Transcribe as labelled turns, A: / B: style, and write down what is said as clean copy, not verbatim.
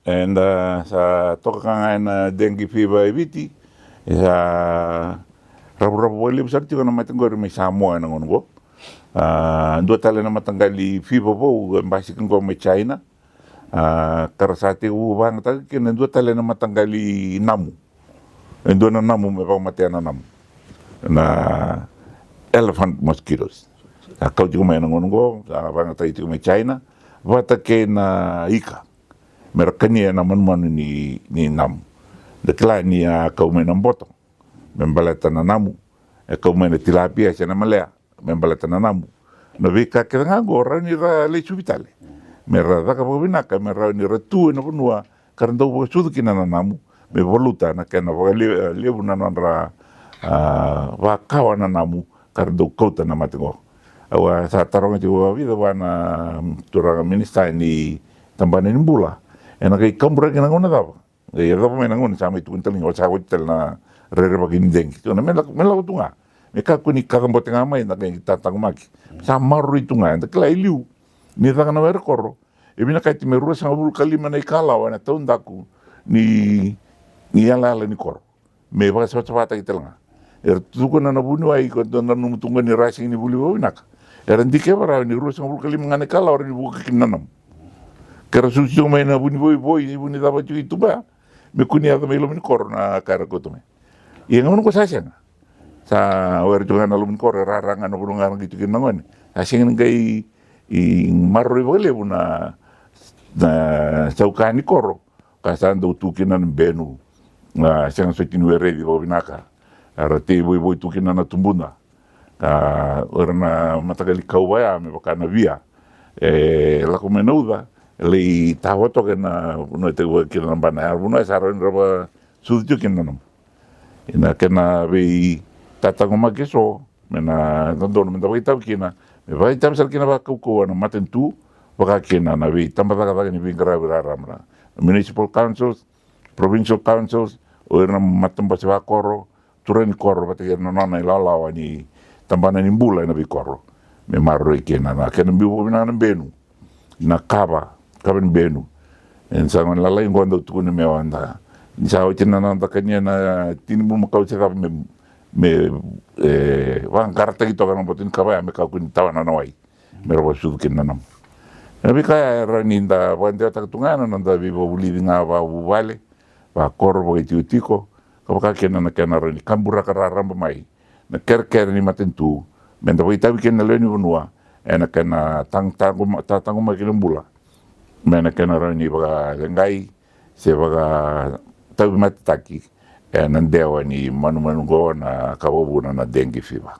A: and sa toka nga na dengue fever eviti sa rabu-rabu wali besar tiga nama tengok may Samoa na ngono go dua tali na matanggali fever po basikin ko may China karasati ubang tag kin dua tali na matanggali namu dua na namu may pamatian na namu na elephant mosquitoes kau juga may ngono go bang tayo tiga may China bata ke na ika merakani na man ni namu dekla ni kau may nang botong membalata na namu kau may na tilapia siya na malaya membalata na namu na vika kira nga gora ni ra le subitale mera da ka binaka mera ni ratu na punua karena do sudu kina na namu me voluta na kana le buna na ra wa kawa na namu karena do kota na matengo awa sa tarong ti wa vida wana turang minista ni tambane ni bula ena kai kambura kina ngona da ya da me ngona sa me tu teling o sa hotel na rere bagin deng to na me la tunga me ka kuni ka kambote ngamai na kai tatang maki sa maru tunga enta kla iliu ni da kana ver korro e bina kai ti meru sa bul kalima na ikala wana taundaku ni ala ni korro me ba sa tsata itelanga tuko na nabuni wa iko na numutunga ni racing ni buli wa nak ndike bara ni rusa bul kalima ngane kala ora ni buka kinanam kera susu mai na buni boy buni da bacu itu ba me kuni ada mai lumin korna kara ko tume yang ngono ko sasya sa wer jungan lumin kor rarangan no bulungan gitu kinangon asing ngai i marro bole buna na saukani koro kasando tukinan benu na sang sekin were di bobinaka arate boy tukinan na tumbuna orna matagali kaubaya me bakana via la comenuda le tawoto que na no te voy que na bana alguna esa ron roba sudio que no ina que na vi tata como que so mena dondo me da kita kina me vai tam sal kina ba ko na maten tu baka kina na vi tamba daga ni vi grave ramra municipal councils provincial councils o na matem ba sa koro turen koro ba te no na lalawa ni tambana ni bula na vi koro me marro kina na que no vi na benu na kaba kaben benu en sangon lalai ngondo tu ne me wanda ni sa hotina na kanya na tinimu makau saka me wan karta ito kan botin kaba me ka kun tawana nawai me ro sud kin nanam abi ka raninda wanda ta tungana nanda vivo bulidi nga ba vale ba korbo itiko ka ken na ken rani kambura kararam mai na ker ni matentu menda wi tabi ken na leni bunua ena ken tangu makilumbula mena kena rani baga ngai se baga tabi mataki nandewa ni manu go na kawabu na dengue fever